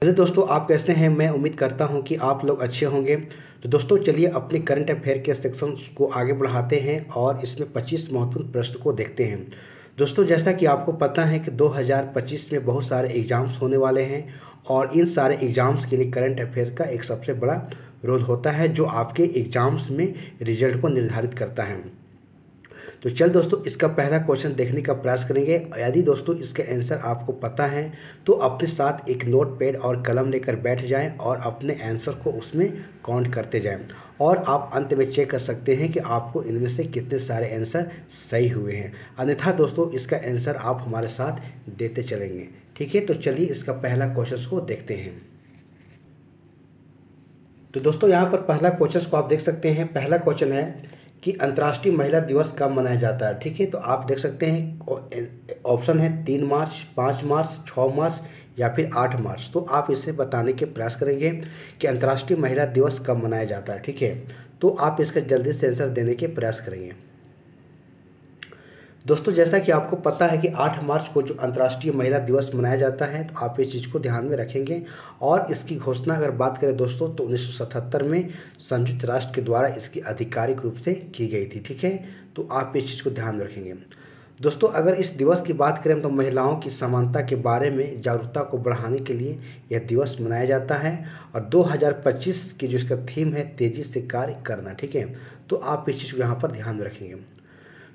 Hello दोस्तों, आप कैसे हैं। मैं उम्मीद करता हूं कि आप लोग अच्छे होंगे। तो दोस्तों चलिए अपने करंट अफेयर के सेक्शन को आगे बढ़ाते हैं और इसमें 25 महत्वपूर्ण प्रश्न को देखते हैं। दोस्तों जैसा कि आपको पता है कि 2025 में बहुत सारे एग्ज़ाम्स होने वाले हैं और इन सारे एग्ज़ाम्स के लिए करंट अफेयर का एक सबसे बड़ा रोल होता है जो आपके एग्ज़ाम्स में रिजल्ट को निर्धारित करता है। तो चल दोस्तों इसका पहला क्वेश्चन देखने का प्रयास करेंगे। यदि दोस्तों इसके आंसर आपको पता है तो अपने साथ एक नोट पैड और कलम लेकर बैठ जाएं और अपने आंसर को उसमें काउंट करते जाएं और आप अंत में चेक कर सकते हैं कि आपको इनमें से कितने सारे आंसर सही हुए हैं। अन्यथा दोस्तों इसका आंसर आप हमारे साथ देते चलेंगे। ठीक है, तो चलिए इसका पहला क्वेश्चन को देखते हैं। तो दोस्तों यहाँ पर पहला क्वेश्चन को आप देख सकते हैं। पहला क्वेश्चन है कि अंतर्राष्ट्रीय महिला दिवस कब मनाया जाता है। ठीक है, तो आप देख सकते हैं ऑप्शन है 3 मार्च, 5 मार्च, 6 मार्च या फिर 8 मार्च। तो आप इसे बताने के प्रयास करेंगे कि अंतर्राष्ट्रीय महिला दिवस कब मनाया जाता है। ठीक है, तो आप इसका जल्दी से आंसर देने के प्रयास करेंगे। दोस्तों जैसा कि आपको पता है कि 8 मार्च को जो अंतर्राष्ट्रीय महिला दिवस मनाया जाता है, तो आप इस चीज़ को ध्यान में रखेंगे। और इसकी घोषणा अगर बात करें दोस्तों तो 1977 में संयुक्त राष्ट्र के द्वारा इसकी आधिकारिक रूप से की गई थी। ठीक है, तो आप इस चीज़ को ध्यान में रखेंगे। दोस्तों अगर इस दिवस की बात करें तो महिलाओं की समानता के बारे में जागरूकता को बढ़ाने के लिए यह दिवस मनाया जाता है और 2025 की जो इसका थीम है तेज़ी से कार्य करना। ठीक है, तो आप इस चीज़ को यहाँ पर ध्यान में रखेंगे।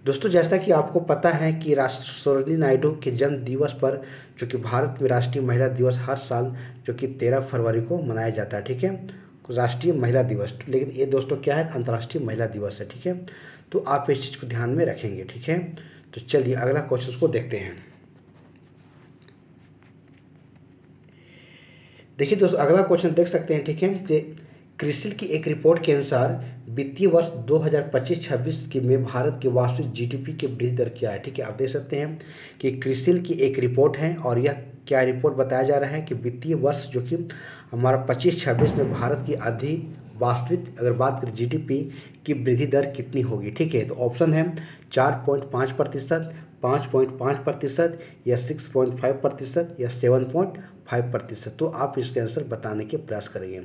दोस्तों जैसा कि आपको पता है कि सरोजिनी नायडू के जन्म दिवस पर जो कि भारत में राष्ट्रीय महिला दिवस हर साल जो कि 13 फरवरी को मनाया जाता है। ठीक है, राष्ट्रीय महिला दिवस, लेकिन ये दोस्तों क्या है, अंतर्राष्ट्रीय महिला दिवस है। ठीक है, तो आप इस चीज़ को ध्यान में रखेंगे। ठीक है, तो चलिए अगला क्वेश्चन को देखते हैं। देखिए दोस्तों अगला क्वेश्चन देख सकते हैं। ठीक है, कि क्रिसिल की एक रिपोर्ट के अनुसार वित्तीय वर्ष 2025-26 के में भारत के वार्षिक जीडीपी की वृद्धि दर क्या है। ठीक है, आप देख सकते हैं कि क्रिसिल की एक रिपोर्ट है और यह क्या रिपोर्ट बताया जा रहा है कि वित्तीय वर्ष जो कि हमारा 25-26 में भारत की आधी वास्तविक अगर बात करें जीडीपी की वृद्धि दर कितनी होगी। ठीक है, तो ऑप्शन है 4.5%, 5.5% या 6.5% या 7.5%। तो आप इसके आंसर बताने के प्रयास करेंगे।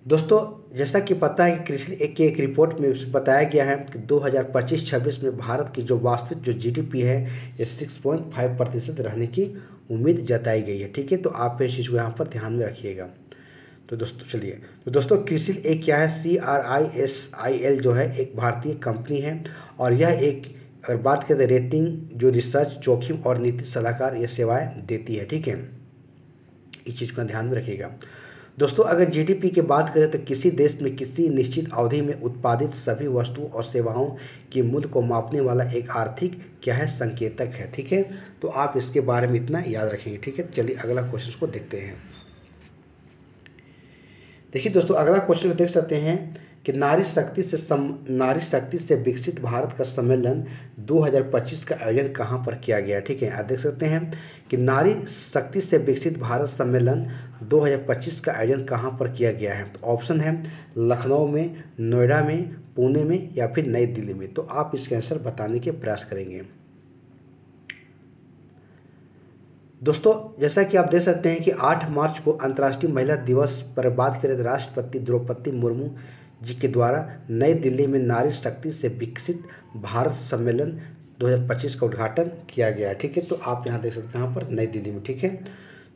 दोस्तों जैसा कि पता है कि क्रिसिल एक रिपोर्ट में बताया गया है कि 2025-26 में भारत की जो वास्तविक जो जीडीपी है ये 6.5% रहने की उम्मीद जताई गई है। ठीक है, तो आप इस चीज़ को यहाँ पर ध्यान में रखिएगा। तो दोस्तों चलिए, तो दोस्तों क्रिसिल एक क्या है, CRISIL जो है एक भारतीय कंपनी है और यह एक अगर बात करें रेटिंग जो रिसर्च जोखिम और नीति सलाहकार ये सेवाएं देती है। ठीक है, इस चीज़ का ध्यान में रखिएगा। दोस्तों अगर जीडीपी की बात करें तो किसी देश में किसी निश्चित अवधि में उत्पादित सभी वस्तुओं और सेवाओं के मूल्य को मापने वाला एक आर्थिक क्या है, संकेतक है। ठीक है, तो आप इसके बारे में इतना याद रखेंगे। ठीक है, चलिए अगला क्वेश्चन को देखते हैं। देखिए दोस्तों अगला क्वेश्चन देख सकते हैं कि नारी शक्ति से विकसित भारत का सम्मेलन 2025 का आयोजन कहाँ पर किया गया। ठीक है, आप देख सकते हैं कि नारी शक्ति से विकसित भारत सम्मेलन 2025 का आयोजन कहाँ पर किया गया है। तो ऑप्शन है लखनऊ में, नोएडा में, पुणे में या फिर नई दिल्ली में। तो आप इसके आंसर बताने के प्रयास करेंगे। दोस्तों जैसा कि आप देख सकते हैं कि 8 मार्च को अंतर्राष्ट्रीय महिला दिवस पर बात करें तो राष्ट्रपति द्रौपदी मुर्मू जी के द्वारा नई दिल्ली में नारी शक्ति से विकसित भारत सम्मेलन 2025 का उद्घाटन किया गया है। ठीक है, तो आप यहाँ देख सकते हैं यहाँ पर नई दिल्ली में। ठीक है,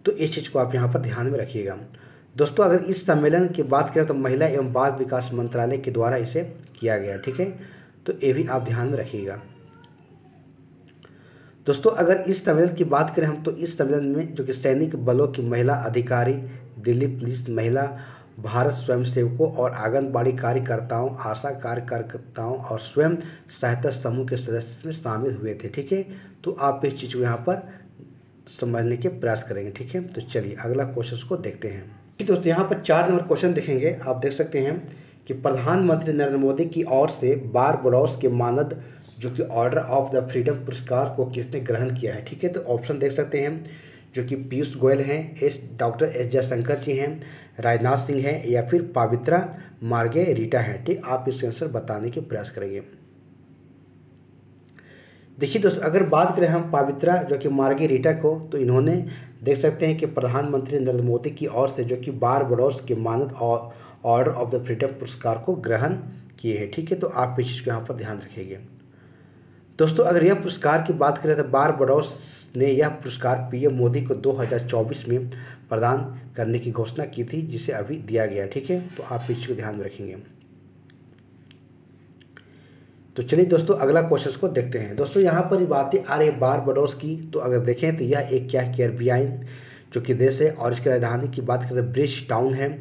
तो इस चीज़ को आप यहाँ पर ध्यान में रखिएगा। दोस्तों अगर इस सम्मेलन की बात करें तो महिला एवं बाल विकास मंत्रालय के द्वारा इसे किया गया। ठीक है, तो ये भी आप ध्यान में रखिएगा। दोस्तों अगर इस सम्मेलन की बात करें हम तो इस सम्मेलन में जो कि सैनिक बलों की महिला अधिकारी, दिल्ली पुलिस, महिला भारत स्वयंसेवकों और आंगनबाड़ी कार्यकर्ताओं, आशा कार्यकर्ताओं और स्वयं सहायता समूह के सदस्य में शामिल हुए थे। ठीक है, तो आप इस चीज़ को यहाँ पर समझने के प्रयास करेंगे। ठीक है, तो चलिए अगला क्वेश्चन को देखते हैं। ठीक दोस्तों यहाँ पर 4 नंबर क्वेश्चन देखेंगे। आप देख सकते हैं कि प्रधानमंत्री नरेंद्र मोदी की ओर से बारबाडोस के मानद जो कि ऑर्डर ऑफ द फ्रीडम पुरस्कार को किसने ग्रहण किया है। ठीक है, तो ऑप्शन देख सकते हैं जो कि पीयूष गोयल हैं, डॉक्टर एस जयशंकर जी हैं, राजनाथ सिंह हैं या फिर पवित्रा मार्गे रीटा हैं। ठीक, आप इसके आंसर बताने के प्रयास करेंगे। देखिए दोस्तों, अगर बात करें हम पवित्रा जो कि मार्गेरिटा को, तो इन्होंने देख सकते हैं कि प्रधानमंत्री नरेंद्र मोदी की ओर से जो कि बारबाडोस के मानद और ऑर्डर ऑफ द फ्रीडम पुरस्कार को ग्रहण किए हैं। ठीक है, तो आप इस चीज़ को यहाँ पर ध्यान रखिएगा। दोस्तों, अगर यह पुरस्कार की बात करें तो बारबाडोस ने यह पुरस्कार पीएम मोदी को 2024 में प्रदान करने की घोषणा की थी, जिसे अभी दिया गया। ठीक है, तो आप इस चीज़ को ध्यान में रखेंगे। तो चलिए दोस्तों, अगला क्वेश्चन को देखते हैं। दोस्तों, यहाँ पर बातें आ रही है बारबाडोस की, तो अगर देखें तो यह एक क्या कैरिबियन जो कि देश है, और इसकी राजधानी की बात करें तो ब्रिज टाउन है,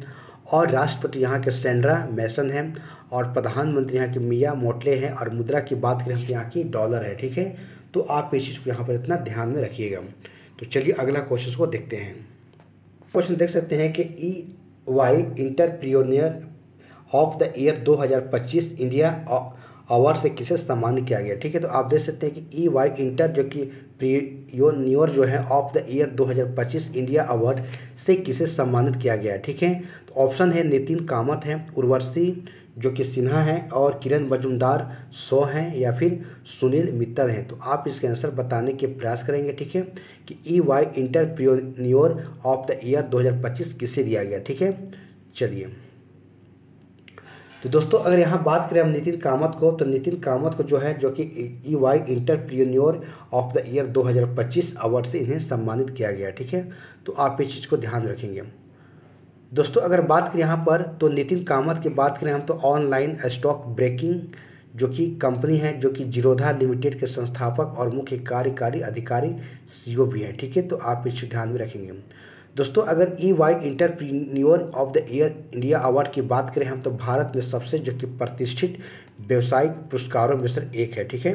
और राष्ट्रपति यहाँ के सेंड्रा मैसन है, और प्रधानमंत्री यहाँ के मिया मोटले हैं, और मुद्रा की बात करें तो यहाँ की डॉलर है। ठीक है, तो आप इस चीज़ को यहाँ पर इतना ध्यान में रखिएगा। तो चलिए अगला क्वेश्चन को देखते हैं। क्वेश्चन देख सकते हैं कि EY entrepreneur of the year 2025 India award से किसे सम्मानित किया गया। ठीक है, तो आप देख सकते हैं कि EY इंटर जो कि प्रियोनियर जो है of the year 2025 India award से किसे सम्मानित किया गया। ठीक है, तो ऑप्शन है नितिन कामत है, उर्वशी जो कि सिन्हा है, और किरण मजूमदार सो हैं, या फिर सुनील मित्तल हैं। तो आप इसके आंसर बताने के प्रयास करेंगे। ठीक है, कि EY entrepreneur of the year 2025 किसे दिया गया। ठीक है, चलिए तो दोस्तों, अगर यहाँ बात करें हम नितिन कामत को, तो नितिन कामत को जो है जो कि EY entrepreneur of the year 2025 award से इन्हें सम्मानित किया गया। ठीक है, तो आप इस चीज़ को ध्यान रखेंगे। दोस्तों, अगर बात करें यहाँ पर, तो नितिन कामत की बात करें हम, तो ऑनलाइन स्टॉक ब्रेकिंग जो कि कंपनी है जो कि जीरोधा लिमिटेड के संस्थापक और मुख्य कार्यकारी अधिकारी CEO भी हैं। ठीक है, तो आप इस ध्यान में रखेंगे। दोस्तों, अगर EY entrepreneur of the year India award की बात करें हम, तो भारत में सबसे जो कि प्रतिष्ठित व्यावसायिक पुरस्कारों में से एक है। ठीक है,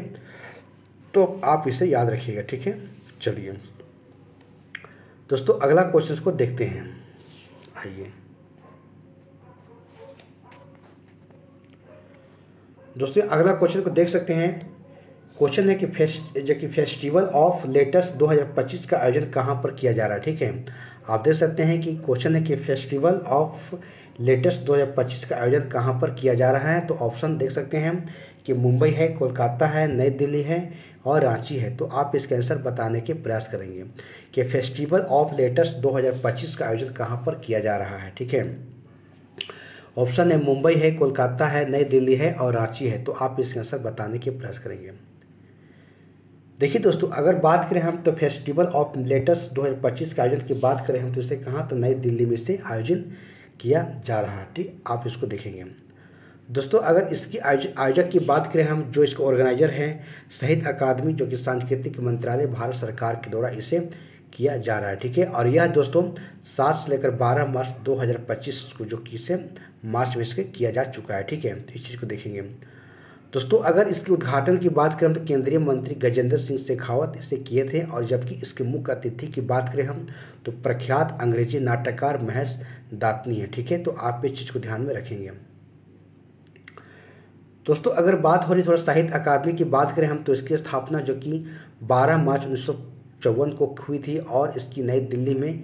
तो आप इसे याद रखिएगा। ठीक है, चलिए दोस्तों, अगला क्वेश्चन को देखते हैं। आइए दोस्तों, अगला क्वेश्चन को देख सकते हैं। क्वेश्चन है कि फेस्टिवल ऑफ लेटर्स 2025 का आयोजन कहाँ पर किया जा रहा है। ठीक है, आप देख सकते हैं कि क्वेश्चन है कि फेस्टिवल ऑफ लेटर्स 2025 का आयोजन कहाँ पर किया जा रहा है। तो ऑप्शन देख सकते हैं कि मुंबई है, कोलकाता है, नई दिल्ली है, और रांची है। तो आप इसके आंसर बताने के प्रयास करेंगे कि फेस्टिवल ऑफ लेटर्स 2025 का आयोजन कहाँ पर किया जा रहा है। ठीक है, ऑप्शन है मुंबई है, कोलकाता है, नई दिल्ली है, और रांची है। तो आप इसके आंसर बताने के प्रयास करेंगे। देखिए दोस्तों, अगर बात करें हम, तो फेस्टिवल ऑफ लेटर्स 2025 के आयोजन की बात करें हम, तो इसे कहाँ, तो नई दिल्ली में से आयोजन किया जा रहा है। ठीक, आप इसको देखेंगे। दोस्तों, अगर इसकी आयोजक की बात करें हम, जो इसका ऑर्गेनाइजर है साहित्य अकादमी जो कि सांस्कृतिक मंत्रालय भारत सरकार के द्वारा इसे किया जा रहा है। ठीक है, और यह दोस्तों 7 से लेकर 12 मार्च 2025 को जो कि इसे मार्च में इसके किया जा चुका है। ठीक है, तो इस चीज़ को देखेंगे। दोस्तों, अगर इसके उद्घाटन की बात करें तो केंद्रीय मंत्री गजेंद्र सिंह शेखावत इसे किए थे, और जबकि इसके मुख्य अतिथि की बात करें हम, तो प्रख्यात अंग्रेजी नाटककार महेश दातनी है। ठीक है, तो आप इस चीज़ को ध्यान में रखेंगे। दोस्तों, अगर बात हो रही थोड़ा साहित्य अकादमी की बात करें हम, तो इसकी स्थापना जो कि 12 मार्च 1954 को हुई थी, और इसकी नई दिल्ली में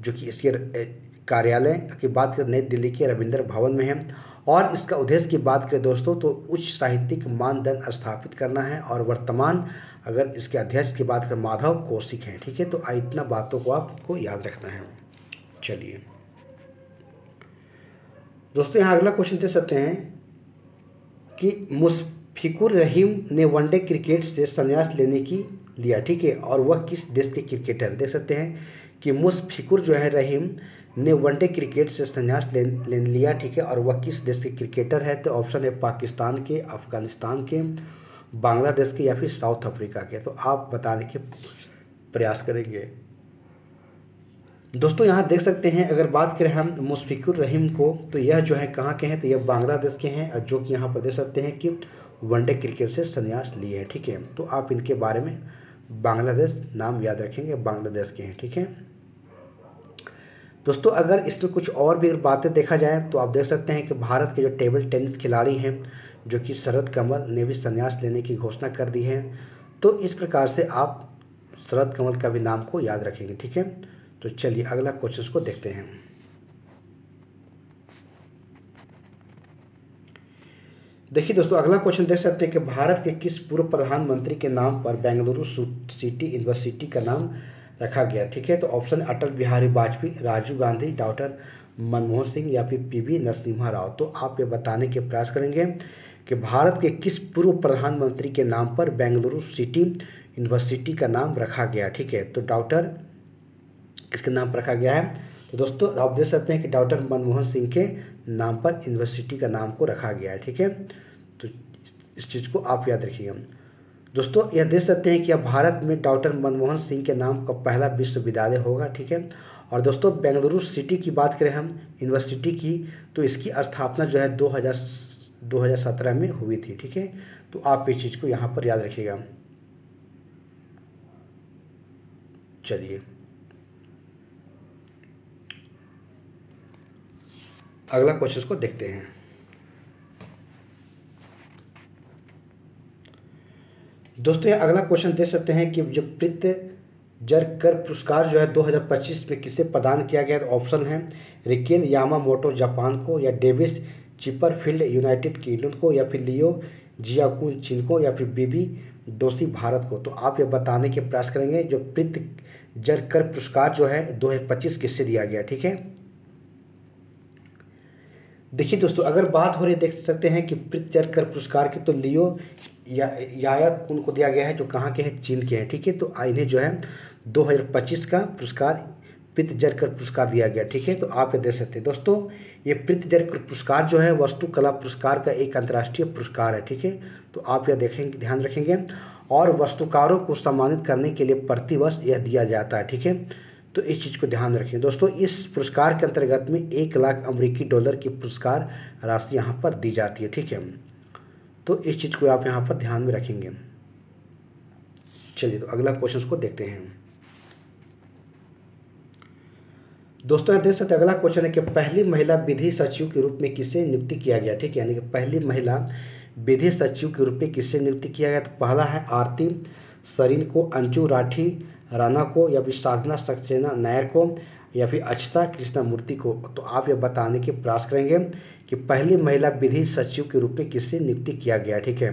जो कि इसके कार्यालय की बात करें नई दिल्ली के रविंद्र भवन में है। और इसका उद्देश्य की बात करें दोस्तों, तो उच्च साहित्यिक मानदंड स्थापित करना है, और वर्तमान अगर इसके अध्यक्ष की बात करें माधव कौशिक हैं। ठीक है, तो इतना बातों को आपको याद रखना है। चलिए दोस्तों, यहाँ अगला क्वेश्चन दे सकते हैं कि मुशफिकुर रहीम ने वनडे क्रिकेट से संन्यास लेने की लिया। ठीक है, और वह किस देश के क्रिकेटर, देख सकते हैं कि मुशफिकुर जो है रहीम ने वनडे क्रिकेट से संन्यास ले लिया। ठीक है, और वह किस देश के क्रिकेटर है। तो ऑप्शन है पाकिस्तान के, अफगानिस्तान के, बांग्लादेश के, या फिर साउथ अफ्रीका के। तो आप बताने के प्रयास करेंगे। दोस्तों, यहाँ देख सकते हैं, अगर बात करें हम मुशफिकुर रहीम को, तो यह जो है कहाँ के हैं, तो यह बांग्लादेश के हैं, जो कि यहाँ पर देख सकते हैं कि वनडे क्रिकेट से संन्यास लिए हैं। ठीक है, तो आप इनके बारे में बांग्लादेश नाम याद रखेंगे, बांग्लादेश के हैं। ठीक है दोस्तों, अगर इसमें कुछ और भी बातें देखा जाए, तो आप देख सकते हैं कि भारत के जो टेबल टेनिस खिलाड़ी हैं जो कि शरद कमल ने भी संन्यास लेने की घोषणा कर दी है। तो इस प्रकार से आप शरद कमल का भी नाम को याद रखेंगे। ठीक है, तो चलिए अगला क्वेश्चन को देखते हैं। देखिए दोस्तों, अगला क्वेश्चन देख सकते हैं कि भारत के किस पूर्व प्रधानमंत्री के नाम पर बेंगलुरु सिटी यूनिवर्सिटी का नाम रखा गया। ठीक है, तो ऑप्शन अटल बिहारी वाजपेयी, राजीव गांधी, डॉक्टर मनमोहन सिंह या फिर पीवी नरसिम्हा राव। तो आप ये बताने के प्रयास करेंगे कि भारत के किस पूर्व प्रधानमंत्री के नाम पर बेंगलुरु सिटी यूनिवर्सिटी का नाम रखा गया। ठीक है, तो डॉक्टर किसके नाम पर रखा गया है। तो दोस्तों आप देख सकते हैं कि डॉक्टर मनमोहन सिंह के नाम पर यूनिवर्सिटी का नाम को रखा गया है। ठीक है, तो इस चीज़ को आप याद रखिएगा। दोस्तों यह देख सकते हैं कि अब भारत में डॉक्टर मनमोहन सिंह के नाम का पहला विश्वविद्यालय होगा। ठीक है, और दोस्तों बेंगलुरु सिटी की बात करें हम यूनिवर्सिटी की, तो इसकी स्थापना जो है 2017 में हुई थी। ठीक है, तो आप ये चीज़ को यहाँ पर याद रखिएगा। चलिए अगला क्वेश्चन को देखते हैं। दोस्तों ये अगला क्वेश्चन देख सकते हैं कि जो प्रित्जर पुरस्कार जो है 2025 में किसे प्रदान किया गया। तो ऑप्शन है रिकेल यामामोटो जापान को, या डेविस चिपरफील्ड यूनाइटेड किंगडम को, या फिर लियो जियाकुन चीन को, या फिर बीबी दोषी भारत को। तो आप ये बताने के प्रयास करेंगे जो प्रित्जर पुरस्कार जो है 2025 किससे दिया गया। ठीक है, देखिए दोस्तों अगर बात हो रही देख सकते हैं कि प्रित्जर पुरस्कार की, तो लियो यायाकुन को दिया गया है जो कहाँ के हैं, चीन के हैं। ठीक है, तो इन्हें जो है 2025 का पुरस्कार प्रित्जर पुरस्कार दिया गया। ठीक है, तो आप ये देख सकते हैं दोस्तों, ये प्रित्जर पुरस्कार जो है वास्तुकला पुरस्कार का एक अंतर्राष्ट्रीय पुरस्कार है। ठीक है, तो आप यह देखेंगे, ध्यान रखेंगे, और वास्तुकारों को सम्मानित करने के लिए प्रतिवर्ष यह दिया जाता है। ठीक है, तो इस चीज़ को ध्यान रखें दोस्तों। इस पुरस्कार के अंतर्गत में 1 लाख अमेरिकी डॉलर की पुरस्कार राशि यहाँ पर दी जाती है। ठीक है, तो इस चीज़ को आप यहाँ पर ध्यान में रखेंगे। चलिए तो अगला क्वेश्चन को देखते हैं। दोस्तों यहाँ देख सकते हैं अगला क्वेश्चन है कि पहली महिला विधि सचिव के रूप में किसे नियुक्ति किया गया। ठीक है, यानी कि पहली महिला विधि सचिव के रूप में किसे नियुक्ति किया गया। तो पहला है आरती सरीन को, अंजू राठी राणा को, या फिर साधना सक्सेना नायर को, या फिर अक्षता कृष्णमूर्ति को। तो आप ये बताने के प्रयास करेंगे कि पहली महिला विधि सचिव के रूप में किससे नियुक्ति किया गया। ठीक है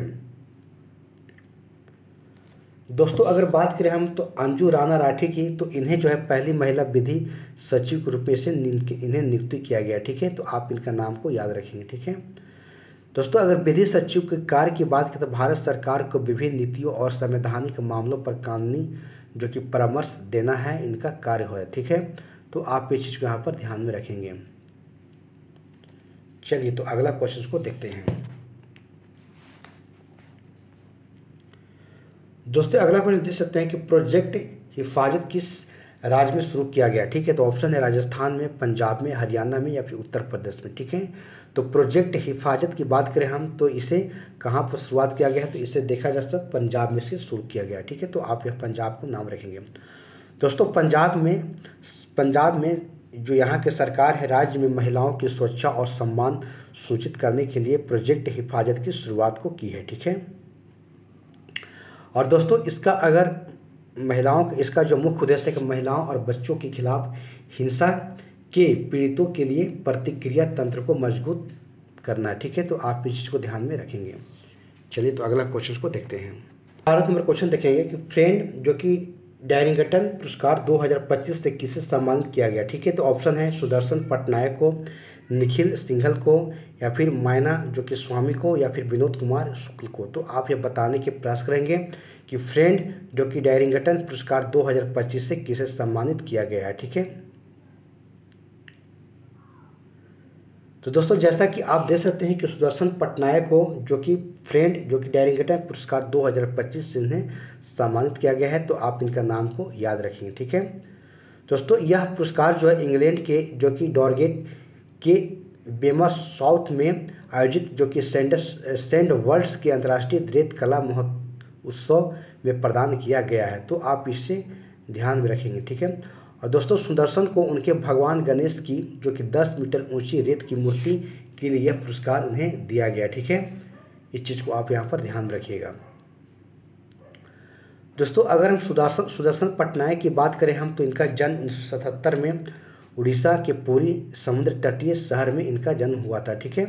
दोस्तों, अगर बात करें हम तो अंजू राणा राठी की, तो इन्हें जो है पहली महिला विधि सचिव के रूप में से इन्हें नियुक्ति किया गया। ठीक है, तो आप इनका नाम को याद रखेंगे। ठीक है दोस्तों, अगर विधि सचिव के कार्य की बात करें तो भारत सरकार को विभिन्न नीतियों और संवैधानिक मामलों पर कानूनी जो कि परामर्श देना है, इनका कार्य हो है। ठीक है, तो आप इस चीज़ को यहाँ पर ध्यान में रखेंगे। चलिए तो अगला क्वेश्चन को देखते हैं। दोस्तों अगला क्वेश्चन देख सकते हैं कि प्रोजेक्ट हिफाजत किस राज्य में शुरू किया गया। ठीक है, तो ऑप्शन है राजस्थान में, पंजाब में, हरियाणा में, या फिर उत्तर प्रदेश में। ठीक है, तो प्रोजेक्ट हिफाजत की बात करें हम तो इसे कहाँ पर शुरुआत किया गया है। तो इसे देखा जा सकता है पंजाब में से शुरू किया गया। ठीक है, तो आप यह पंजाब को नाम रखेंगे। दोस्तों पंजाब में जो यहाँ के सरकार है, राज्य में महिलाओं की सुरक्षा और सम्मान सूचित करने के लिए प्रोजेक्ट हिफाजत की शुरुआत को की है। ठीक है, और दोस्तों इसका जो मुख्य उद्देश्य है कि महिलाओं और बच्चों के खिलाफ हिंसा के पीड़ितों के लिए प्रतिक्रिया तंत्र को मजबूत करना है। ठीक है, तो आप इस चीज़ को ध्यान में रखेंगे। चलिए तो अगला क्वेश्चन को देखते हैं। 12 नंबर क्वेश्चन देखेंगे कि फ्रेंड जो कि डैरिंगटन पुरस्कार 2025 से किसे सम्मानित किया गया। ठीक है, तो ऑप्शन है सुदर्शन पटनायक को, निखिल सिंघल को, या फिर मायना जो कि स्वामी को, या फिर विनोद कुमार शुक्ल को। तो आप यह बताने के प्रयास करेंगे कि फ्रेंड जो कि डैरिंगटन पुरस्कार 2025 से किसे सम्मानित किया गया है। ठीक है, तो दोस्तों जैसा कि आप देख सकते हैं कि सुदर्शन पटनायक को जो कि फ्रेंड जो कि डैरिंगटन पुरस्कार 2025 से इन्हें सम्मानित किया गया है। तो आप इनका नाम को याद रखेंगे। ठीक है दोस्तों, यह पुरस्कार जो है इंग्लैंड के जो कि डॉरगेट के बेमा साउथ में आयोजित जो कि सेंड वर्ल्ड्स के अंतर्राष्ट्रीय रेत कला महोत्सव में प्रदान किया गया है। तो आप इसे ध्यान में रखेंगे। ठीक है, और दोस्तों सुदर्शन को उनके भगवान गणेश की जो कि 10 मीटर ऊंची रेत की मूर्ति के लिए यह पुरस्कार उन्हें दिया गया। ठीक है, इस चीज़ को आप यहाँ पर ध्यान रखिएगा। दोस्तों अगर हम सुदर्शन पटनायक की बात करें हम तो इनका जन्म 1977 में उड़ीसा के पुरी समुद्र तटीय शहर में इनका जन्म हुआ था। ठीक है,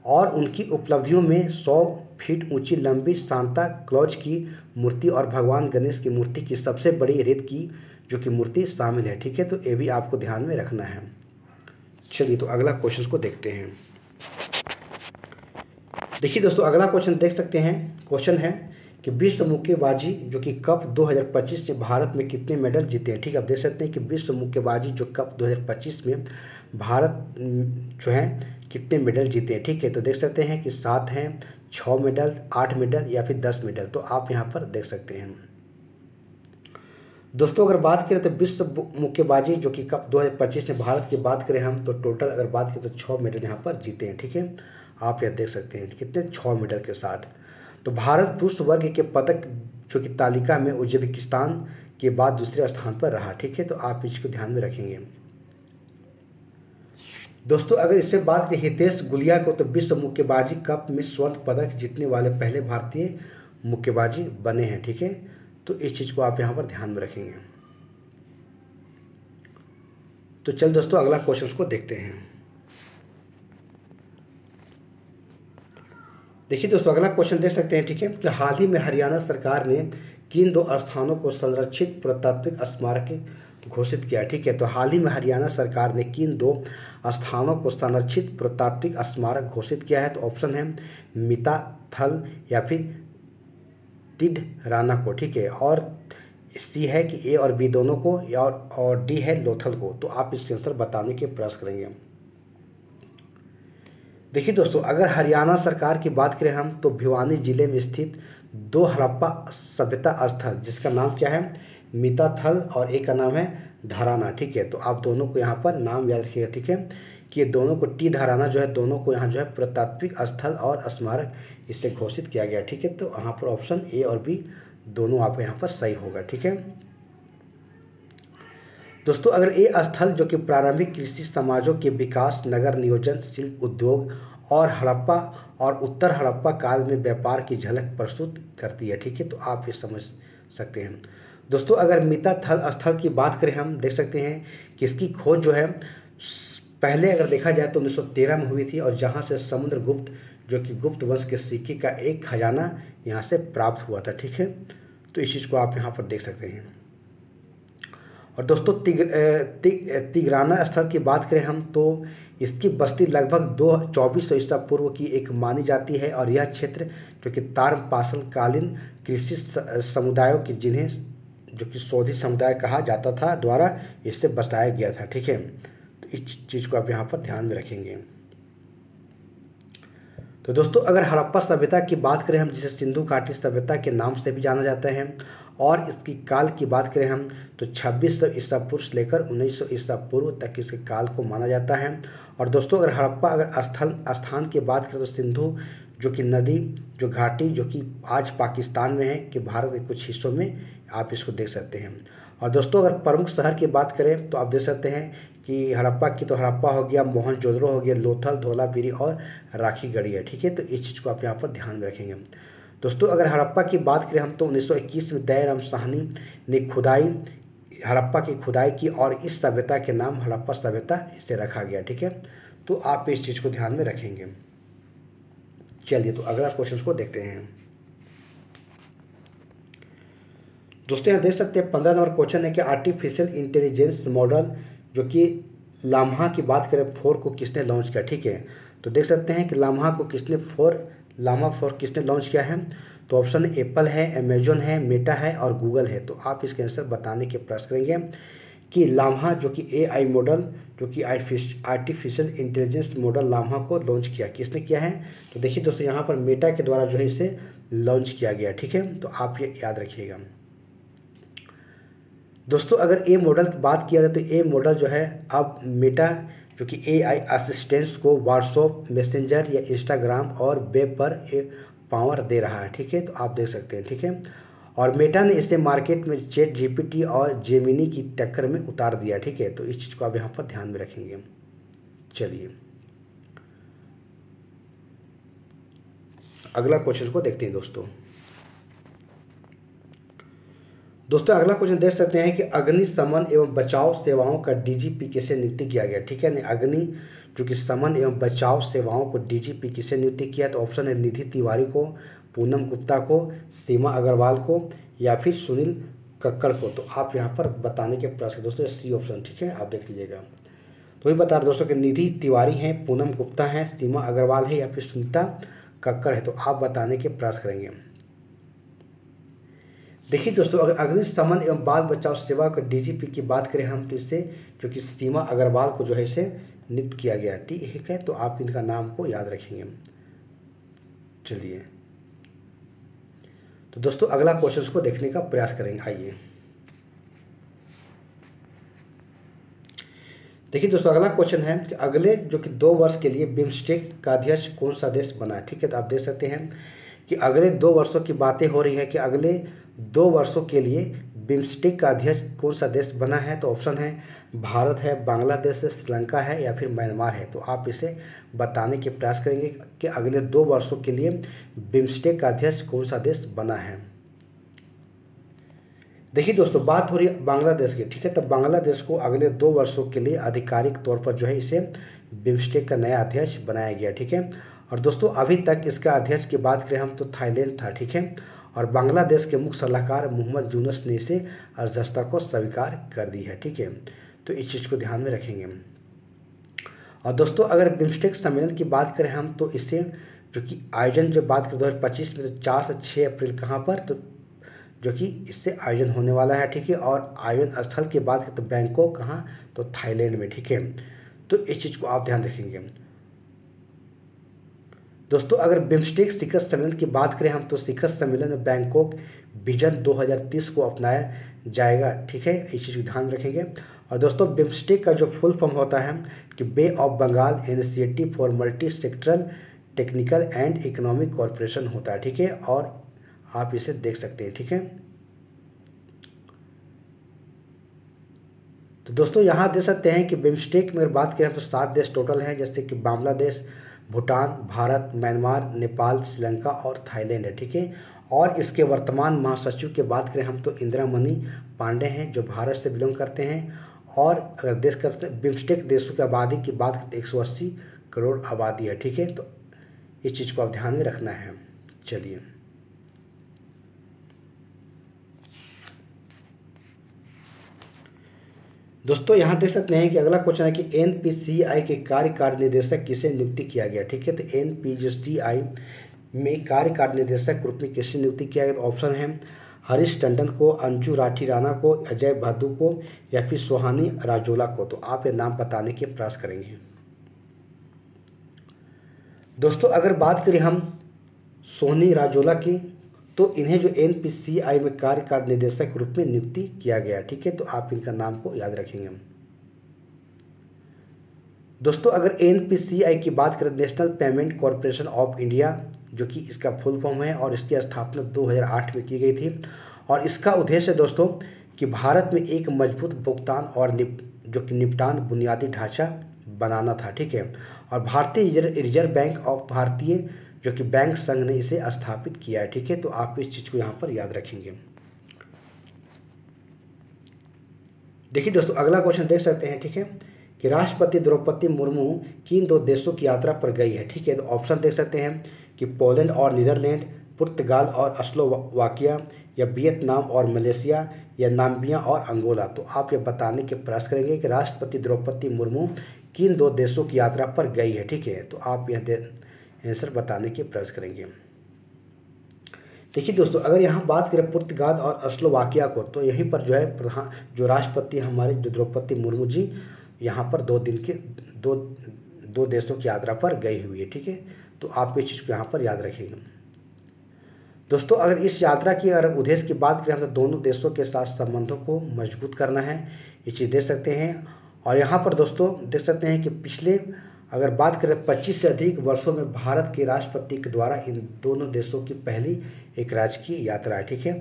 और उनकी उपलब्धियों में 100 फीट ऊंची लंबी सांता क्लॉज की मूर्ति और भगवान गणेश की मूर्ति की सबसे बड़ी रेत की जो कि मूर्ति शामिल है। ठीक है, तो ये भी आपको ध्यान में रखना है। चलिए तो अगला क्वेश्चन को देखते हैं। देखिए दोस्तों, अगला क्वेश्चन देख सकते हैं। क्वेश्चन है कि विश्व मुक्केबाजी जो कि कप 2025 में भारत में कितने मेडल जीते हैं। ठीक है, आप देख सकते हैं कि विश्व मुक्केबाजी जो कप 2025 में भारत जो है कितने मेडल जीते हैं। ठीक है, तो देख सकते हैं कि 7 हैं, 6 मेडल, 8 मेडल या फिर 10 मेडल, तो आप यहाँ पर देख सकते हैं। दोस्तों अगर बात करें तो विश्व मुक्केबाजी जो कि कप 2025 में भारत की बात करें हम, तो टोटल अगर बात करें तो 6 मेडल यहाँ पर जीते हैं। ठीक है, आप यह देख सकते हैं कितने, 6 मेडल के साथ। तो भारत पुरुष वर्ग के पदक जो कि तालिका में उज्बेकिस्तान के बाद दूसरे स्थान पर रहा। ठीक है, तो आप इसको ध्यान में रखेंगे। दोस्तों अगर इसमें बात करें हितेश गुलिया को, तो विश्व मुक्केबाजी कप में स्वर्ण पदक जीतने वाले पहले भारतीय मुक्केबाजी बने हैं। ठीक है, तो इस चीज़ को आप यहाँ पर ध्यान में रखेंगे। तो चल दोस्तों अगला क्वेश्चन को देखते हैं। देखिए दोस्तों अगला क्वेश्चन देख सकते हैं। ठीक है, कि हाल ही में हरियाणा सरकार ने किन 2 स्थानों को संरक्षित पुरातात्विक स्मारक घोषित किया। ठीक है, तो हाल ही में हरियाणा सरकार ने किन 2 स्थानों को संरक्षित पुरातात्विक स्मारक घोषित किया है। तो ऑप्शन है मिता थल या फिर तिढ़राना को। ठीक है, और सी है कि ए और बी दोनों को, या और डी है लोथल को। तो आप इसके आंसर बताने के प्रयास करेंगे। देखिए दोस्तों अगर हरियाणा सरकार की बात करें हम, तो भिवानी जिले में स्थित 2 हड़प्पा सभ्यता स्थल जिसका नाम क्या है, मिता थल, और एक का नाम है धराना। ठीक है, तो आप दोनों को यहाँ पर नाम याद रखिएगा। ठीक है, कि ये दोनों को टी धराना जो है दोनों को यहाँ जो है पुरातात्विक स्थल और स्मारक इससे घोषित किया गया। ठीक है, तो यहाँ पर ऑप्शन ए और बी दोनों आपको यहाँ पर सही होगा। ठीक है दोस्तों, अगर ये स्थल जो कि प्रारंभिक कृषि समाजों के विकास, नगर नियोजन, शिल्प उद्योग और हड़प्पा और उत्तर हड़प्पा काल में व्यापार की झलक प्रस्तुत करती है। ठीक है, तो आप ये समझ सकते हैं। दोस्तों अगर मिता थल स्थल की बात करें हम, देख सकते हैं कि इसकी खोज जो है पहले अगर देखा जाए तो 1913 में हुई थी, और जहाँ से समुद्रगुप्त जो कि गुप्त वंश के सिक्के का एक खजाना यहाँ से प्राप्त हुआ था। ठीक है, तो इस चीज़ को आप यहाँ पर देख सकते हैं। और दोस्तों तिगराना स्थल की बात करें हम, तो इसकी बस्ती लगभग 2400 ईसा पूर्व की एक मानी जाती है, और यह क्षेत्र जो कि ताम्रपाषाण कालीन कृषि समुदायों की, जिन्हें जो कि सोधी समुदाय कहा जाता था, द्वारा इससे बसाया गया था। ठीक है, तो इस चीज़ को आप यहाँ पर ध्यान में रखेंगे। तो दोस्तों अगर हड़प्पा सभ्यता की बात करें हम, जिसे सिंधु घाटी सभ्यता के नाम से भी जाना जाता है, और इसकी काल की बात करें हम, तो 2600 ईसा पूर्व से लेकर 1900 ईसा पूर्व तक इसके काल को माना जाता है। और दोस्तों अगर हड़प्पा अगर स्थान की बात करें, तो सिंधु जो कि नदी जो घाटी जो कि आज पाकिस्तान में है, कि भारत के कुछ हिस्सों में आप इसको देख सकते हैं। और दोस्तों अगर प्रमुख शहर की बात करें, तो आप देख सकते हैं कि हड़प्पा की, तो हड़प्पा हो गया, मोहनजोदड़ो हो गया, लोथल, धौलागिरी और राखीगढ़ी है। ठीक है, तो इस चीज़ को आप यहाँ पर ध्यान में रखेंगे। दोस्तों अगर हड़प्पा की बात करें हम, तो 1921 में दयाराम साहनी ने हड़प्पा की खुदाई की, और इस सभ्यता के नाम हड़प्पा सभ्यता इसे रखा गया। ठीक है, तो आप इस चीज़ को ध्यान में रखेंगे। चलिए तो अगला क्वेश्चन को देखते हैं। दोस्तों यहाँ देख सकते हैं 15 नंबर क्वेश्चन है कि आर्टिफिशियल इंटेलिजेंस मॉडल जो कि लाम्हा की बात करें 4 को किसने लॉन्च किया। ठीक है, तो देख सकते हैं कि लाम्हा 4 किसने लॉन्च किया है। तो ऑप्शन एप्पल है, अमेजोन है, मेटा है और गूगल है। तो आप इसके आंसर बताने के प्रयास करेंगे कि लाम्हा जो कि एआई मॉडल जो कि आर्टिफिशियल इंटेलिजेंस मॉडल लाम्हा को लॉन्च किया, किसने किया है। तो देखिए दोस्तों यहाँ पर मेटा के द्वारा जो है इसे लॉन्च किया गया। ठीक है, तो आप ये याद रखिएगा। दोस्तों अगर ए मॉडल की बात किया जाए, तो ए मॉडल जो है अब मेटा जो कि एआई असिस्टेंट्स को व्हाट्सएप, मैसेंजर या इंस्टाग्राम और वेब पर पावर दे रहा है। ठीक है, तो आप देख सकते हैं। ठीक है, और मेटा ने इसे मार्केट में चैट जीपीटी और जेमिनी की टक्कर में उतार दिया। ठीक है, तो इस चीज़ को आप यहाँ पर ध्यान में रखेंगे। चलिए अगला क्वेश्चन को देखते हैं। दोस्तों अगला क्वेश्चन देख सकते हैं कि अग्निशमन एवं बचाव सेवाओं का डीजीपी कैसे नियुक्त किया गया। ठीक है, अग्नि जो कि समन एवं बचाव सेवाओं को डीजीपी किसे नियुक्ति किया? तो ऑप्शन है निधि तिवारी को, पूनम गुप्ता को, सीमा अग्रवाल को या फिर सुनील कक्कड़ को। तो आप यहाँ पर बताने के प्रयास करें दोस्तों, सी ऑप्शन, ठीक है, आप देख लीजिएगा। तो वही बता रहे दोस्तों कि निधि तिवारी हैं, पूनम गुप्ता हैं, सीमा अग्रवाल है या फिर सुनीता कक्कड़ है। तो आप बताने के प्रयास करेंगे। देखिए दोस्तों, अगर अग्निशमन एवं बाल बचाव सेवा का डीजीपी की बात करें हम, तो इससे जो कि सीमा अग्रवाल को जो है इसे नियुक्त किया गया, ठीक है। तो आप इनका नाम को याद रखेंगे। चलिए तो दोस्तों अगला क्वेश्चन को देखने का प्रयास करेंगे। आइए देखिए दोस्तों, अगला क्वेश्चन है कि अगले जो कि 2 वर्ष के लिए बिम्स्टेक का अध्यक्ष कौन सा देश बना है, ठीक है। तो आप देख सकते हैं कि अगले 2 वर्षों की बातें हो रही है कि अगले 2 वर्षों के लिए बिम्स्टेक का अध्यक्ष कौन सा देश बना है। तो ऑप्शन है भारत है, बांग्लादेश है, श्रीलंका है या फिर म्यांमार है। तो आप इसे बताने के प्रयास करेंगे कि अगले 2 वर्षों के लिए बिम्स्टेक का अध्यक्ष कौन सा देश बना है। देखिए दोस्तों, बात हो रही है बांग्लादेश की, ठीक है। तो बांग्लादेश को अगले 2 वर्षों के लिए आधिकारिक तौर पर जो है इसे बिम्स्टेक का नया अध्यक्ष बनाया गया, ठीक है। और दोस्तों अभी तक इसका अध्यक्ष की बात करें हम तो थाईलैंड था, ठीक है। और बांग्लादेश के मुख्य सलाहकार मोहम्मद यूनुस ने इसे अध्यक्षता को स्वीकार कर दी है, ठीक है। तो इस चीज़ को ध्यान में रखेंगे। और दोस्तों अगर बिम्स्टेक सम्मेलन की बात करें हम, तो इसे जो कि आयोजन जो बात करें 2025 में, तो 4 से 6 अप्रैल कहाँ पर, तो जो कि इससे आयोजन होने वाला है, ठीक है। और आयोजन स्थल की बात करें तो बैंकॉक कहाँ, तो थाईलैंड में, ठीक है। तो इस चीज़ को आप ध्यान रखेंगे। दोस्तों अगर बिम्स्टेक शिखर सम्मेलन की बात करें हम, तो शिखर सम्मेलन में बैंकॉक विजन 2030 को अपनाया जाएगा, ठीक है। इस चीज़ को ध्यान रखेंगे। और दोस्तों बिम्स्टेक का जो फुल फॉर्म होता है कि bay of Bengal initiative for multi sectoral technical and economic corporation होता है, ठीक है। और आप इसे देख सकते हैं, ठीक है। तो दोस्तों यहाँ देख सकते हैं कि बिम्स्टेक में अगर बात करें तो 7 देश टोटल हैं, जैसे कि बांग्लादेश, भूटान, भारत, म्यांमार, नेपाल, श्रीलंका और थाईलैंड है, ठीक है। और इसके वर्तमान महासचिव की बात करें हम तो इंदिरा मणि पांडे हैं, जो भारत से बिलोंग करते हैं। और अगर देश करते बिम्स्टेक देशों की आबादी की बात करते 180 करोड़ आबादी है, ठीक है। तो इस चीज़ को आप ध्यान में रखना है। चलिए दोस्तों यहाँ देख सकते हैं कि अगला क्वेश्चन है कि एनपीसीआई के कार्यकारी निदेशक किसे नियुक्ति किया गया, ठीक है। तो एनपीसीआई में कार्यकारी निदेशक के रूप में किसे नियुक्ति किया गया। तो ऑप्शन है हरीश टंडन को, अंजू राठी राणा को, अजय भादु को या फिर सोहानी राजोला को। तो आप ये नाम बताने के प्रयास करेंगे। दोस्तों अगर बात करें हम सोहानी राजोला की, तो इन्हें जो एनपीसीआई में कार्यकारी निदेशक के रूप में नियुक्ति किया गया, ठीक है। तो आप इनका नाम को याद रखेंगे। दोस्तों अगर एनपीसीआई की बात करें, national payment corporation of India, जो कि इसका फुल फॉर्म है, और इसकी स्थापना 2008 में की गई थी। और इसका उद्देश्य है दोस्तों कि भारत में एक मजबूत भुगतान और जो कि निपटान बुनियादी ढांचा बनाना था, ठीक है। और भारतीय रिजर्व बैंक ऑफ भारतीय जो कि बैंक संघ ने इसे स्थापित किया है, ठीक है। तो आप इस चीज़ को यहाँ पर याद रखेंगे। देखिए दोस्तों अगला क्वेश्चन देख सकते हैं, ठीक है, कि राष्ट्रपति द्रौपदी मुर्मू किन 2 देशों की यात्रा पर गई है, ठीक है। तो ऑप्शन देख सकते हैं कि पोलैंड और नीदरलैंड, पुर्तगाल और स्लोवाकिया या वियतनाम और मलेशिया या नाम्बिया और अंगोला। तो आप ये बताने के प्रयास करेंगे कि राष्ट्रपति द्रौपदी मुर्मू किन 2 देशों की यात्रा पर गई है, ठीक है। तो आप यह आंसर बताने के प्रयास करेंगे। देखिए दोस्तों अगर यहाँ बात करें पुर्तगाल और स्लोवाकिया को, तो यहीं पर जो है जो राष्ट्रपति हमारे जो द्रौपदी मुर्मू जी यहाँ पर 2 दिन के दो देशों की यात्रा पर गई हुई है, ठीक है। तो आप इस चीज़ को यहाँ पर याद रखेंगे। दोस्तों अगर इस यात्रा की अगर उद्देश्य की बात करें तो दोनों देशों के साथ संबंधों को मजबूत करना है, ये चीज़ देख सकते हैं। और यहाँ पर दोस्तों देख सकते हैं कि पिछले अगर बात करें 25 से अधिक वर्षों में भारत के राष्ट्रपति के द्वारा इन दोनों देशों की पहली एक राजकीय यात्रा है, ठीक है।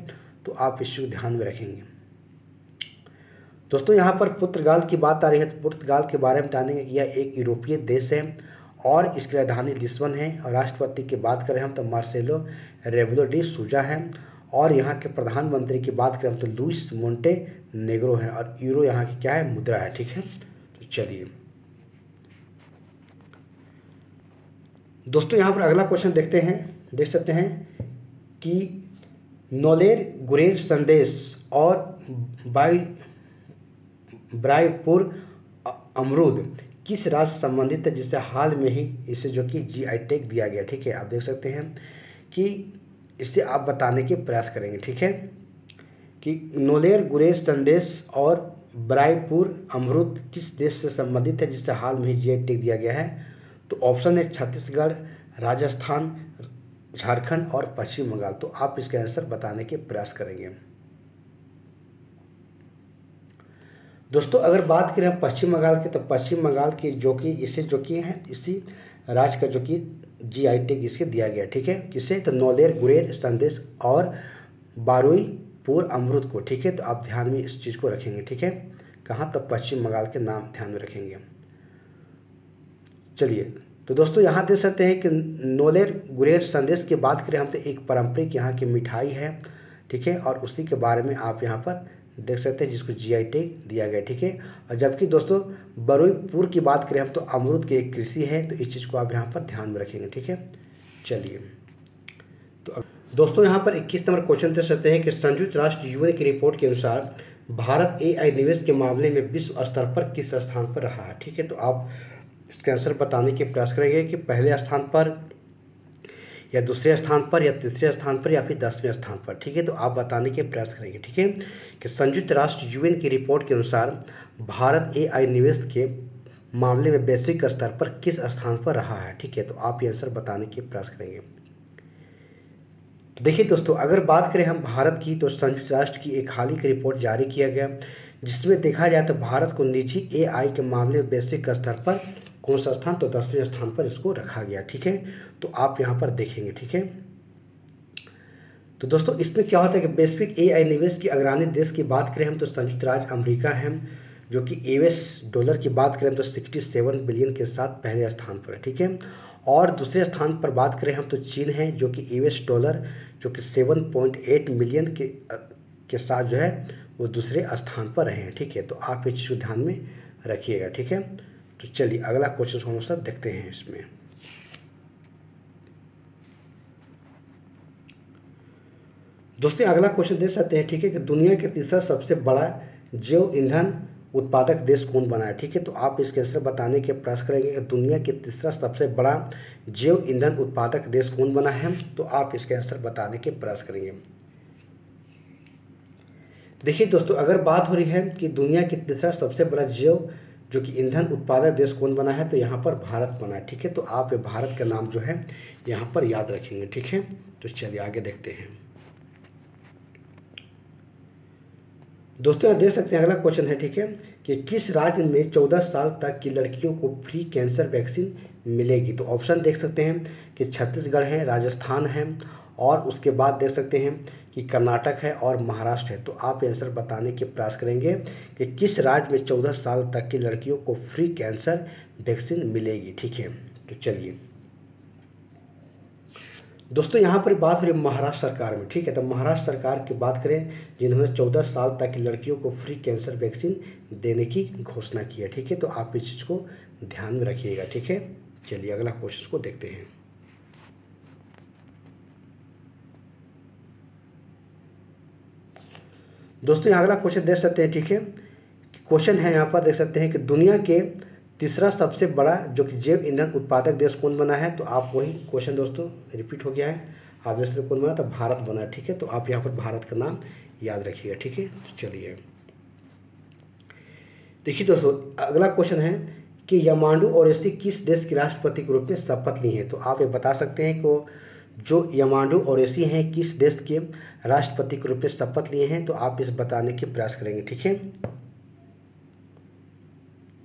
तो आप इसको ध्यान में रखेंगे। दोस्तों यहाँ पर पुर्तगाल की बात आ रही है, तो पुर्तगाल के बारे में जानेंगे कि यह एक यूरोपीय देश है और इसकी राजधानी लिस्बन है। और राष्ट्रपति की बात करें हम तो मार्सेलो रेबेलो डी सूजा है। और यहाँ के प्रधानमंत्री की बात करें हम तो लुइस मोंटेनेग्रो है। और यूरो यहाँ की क्या है, मुद्रा है, ठीक है। तो चलिए दोस्तों यहाँ पर अगला क्वेश्चन देखते हैं, देख सकते हैं कि नोलेर गुरेज संदेश और ब्रायपुर अमरूद किस राज्य से संबंधित है, जिससे हाल में ही इसे जो कि जीआई टैग दिया गया। ठीक है, आप देख सकते हैं कि इसे आप बताने के प्रयास करेंगे। ठीक है, कि नोलेर गुरेज संदेश और ब्रायपुर अमरूद किस देश से संबंधित है, जिससे हाल में ही जीआई टैग दिया गया है। तो ऑप्शन है छत्तीसगढ़, राजस्थान, झारखंड और पश्चिम बंगाल। तो आप इसका आंसर बताने के प्रयास करेंगे। दोस्तों अगर बात करें हम पश्चिम बंगाल की, तो पश्चिम बंगाल की जो कि इसे जो कि है इसी राज्य का जो कि जीआई टैग इसके दिया गया। ठीक है, किसे, तो नोलेर गुरेज संदेश और बारुईपुर अमरूद को। ठीक है, तो आप ध्यान में इस चीज़ को रखेंगे। ठीक है, कहाँ, तो पश्चिम बंगाल के नाम ध्यान में रखेंगे। चलिए, तो दोस्तों यहाँ देख सकते हैं कि नोलेर गुरेज संदेश की बात करें हम, तो एक पारंपरिक यहाँ की मिठाई है। ठीक है, और उसी के बारे में आप यहाँ पर देख सकते हैं जिसको जीआई टैग दिया गया। ठीक है, और जबकि दोस्तों बरुईपुर की बात करें हम, तो अमरूद की एक कृषि है। तो इस चीज़ को आप यहाँ पर ध्यान में रखेंगे। ठीक है, चलिए, तो दोस्तों यहाँ पर 21 नंबर क्वेश्चन देख सकते हैं कि संयुक्त राष्ट्र यूएन की रिपोर्ट के अनुसार भारत एआई निवेश के मामले में विश्व स्तर पर किस स्थान पर रहा है। ठीक है, तो आप इसका आंसर बताने के प्रयास करेंगे कि पहले स्थान पर, या दूसरे स्थान पर, या तीसरे स्थान पर, या फिर 10वें स्थान पर। ठीक है, तो आप बताने के प्रयास करेंगे। ठीक है, कि संयुक्त राष्ट्र यूएन की रिपोर्ट के अनुसार भारत एआई निवेश के मामले में वैश्विक स्तर पर किस स्थान पर रहा है। ठीक है, तो आप ये आंसर बताने के प्रयास करेंगे। तो देखिए दोस्तों, अगर बात करें हम भारत की, तो संयुक्त राष्ट्र की एक हाल ही की रिपोर्ट जारी किया गया, जिसमें देखा जाए तो भारत को निजी एआई के मामले में वैश्विक स्तर पर कौन सा स्थान, तो 10वें स्थान पर इसको रखा गया। ठीक है, तो आप यहाँ पर देखेंगे। ठीक है, तो दोस्तों इसमें क्या होता है कि वैश्विक एआई निवेश की अग्रणी देश की बात करें हम, तो संयुक्त राज्य अमेरिका है, जो कि यूएस डॉलर की बात करें तो 67 बिलियन के साथ पहले स्थान पर है। ठीक है, और दूसरे स्थान पर बात करें हम, तो चीन है, जो कि यूएस डॉलर जो कि 7.8 मिलियन के साथ जो है वो दूसरे स्थान पर रहे हैं। ठीक है, तो आप इस चीज़ को ध्यान में रखिएगा। ठीक है, तो चलिए अगला क्वेश्चन हम सब देखते हैं इसमें। दोस्तों अगला क्वेश्चन देख सकते हैं। ठीक है, कि दुनिया के तीसरा सबसे बड़ा जैव ईंधन उत्पादक देश कौन बना है। ठीक है, तो आप इसके आंसर बताने के प्रयास करेंगे कि दुनिया के तीसरा सबसे बड़ा जैव ईंधन उत्पादक देश कौन बना है। तो आप इसके आंसर बताने के प्रयास करेंगे। देखिए दोस्तों, अगर बात हो रही है कि दुनिया के तीसरा सबसे बड़ा जैव जो कि ईंधन उत्पादक देश कौन बना है, तो यहाँ पर भारत बना है। ठीक है, तो आप भारत का नाम जो है यहाँ पर याद रखेंगे। ठीक है, तो चलिए आगे देखते हैं। दोस्तों यहाँ देख सकते हैं अगला क्वेश्चन है। ठीक है, कि किस राज्य में 14 साल तक की लड़कियों को फ्री कैंसर वैक्सीन मिलेगी। तो ऑप्शन देख सकते हैं कि छत्तीसगढ़ है, राजस्थान है, और उसके बाद देख सकते हैं कि कर्नाटक है और महाराष्ट्र है। तो आप आंसर बताने के प्रयास करेंगे कि किस राज्य में 14 साल तक की लड़कियों को फ्री कैंसर वैक्सीन मिलेगी। ठीक है, तो चलिए दोस्तों यहाँ पर बात हो रही है महाराष्ट्र सरकार में। ठीक है, तो महाराष्ट्र सरकार की बात करें, जिन्होंने 14 साल तक की लड़कियों को फ्री कैंसर वैक्सीन देने की घोषणा की है। ठीक है, तो आप इस चीज़ को ध्यान में रखिएगा। ठीक है, चलिए अगला क्वेश्चन को देखते हैं। दोस्तों यहाँ अगला क्वेश्चन देख सकते हैं। ठीक है, क्वेश्चन है यहाँ पर देख सकते हैं कि दुनिया के तीसरा सबसे बड़ा जो कि जैव ईंधन उत्पादक देश कौन बना है। तो आप वही क्वेश्चन दोस्तों रिपीट हो गया है, आप देख सकते कौन बना, तो भारत बना है। ठीक है, तो आप यहाँ पर भारत का नाम याद रखिएगा। ठीक है, तो चलिए देखिए दोस्तों, अगला क्वेश्चन है कि यामांडू ओवैसी किस देश के राष्ट्रपति के रूप में शपथ ली है। तो आप ये बता सकते हैं कि जो यामांडू ओवैसी हैं किस देश के राष्ट्रपति के रूप में शपथ लिए हैं। तो आप इस बताने के प्रयास करेंगे। ठीक है,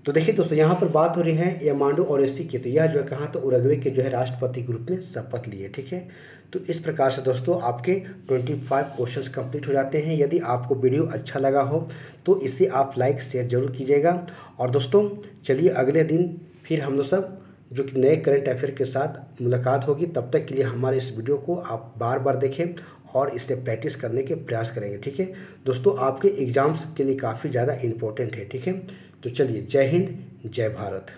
तो देखिए दोस्तों यहाँ पर बात हो रही है यामांडू ओवैसी की, तो यह जो है कहाँ, तो उरुग्वे के जो है राष्ट्रपति के रूप में शपथ लिए। ठीक है, तो इस प्रकार से दोस्तों आपके 25 क्वेश्चंस कंप्लीट हो जाते हैं। यदि आपको वीडियो अच्छा लगा हो तो इसे आप लाइक शेयर जरूर कीजिएगा। और दोस्तों चलिए अगले दिन फिर हम लोग सब जो कि नए करंट अफेयर के साथ मुलाकात होगी। तब तक के लिए हमारे इस वीडियो को आप बार बार देखें और इसे प्रैक्टिस करने के प्रयास करेंगे। ठीक है दोस्तों, आपके एग्ज़ाम्स के लिए काफ़ी ज़्यादा इम्पोर्टेंट है। ठीक है, तो चलिए जय हिंद, जय भारत।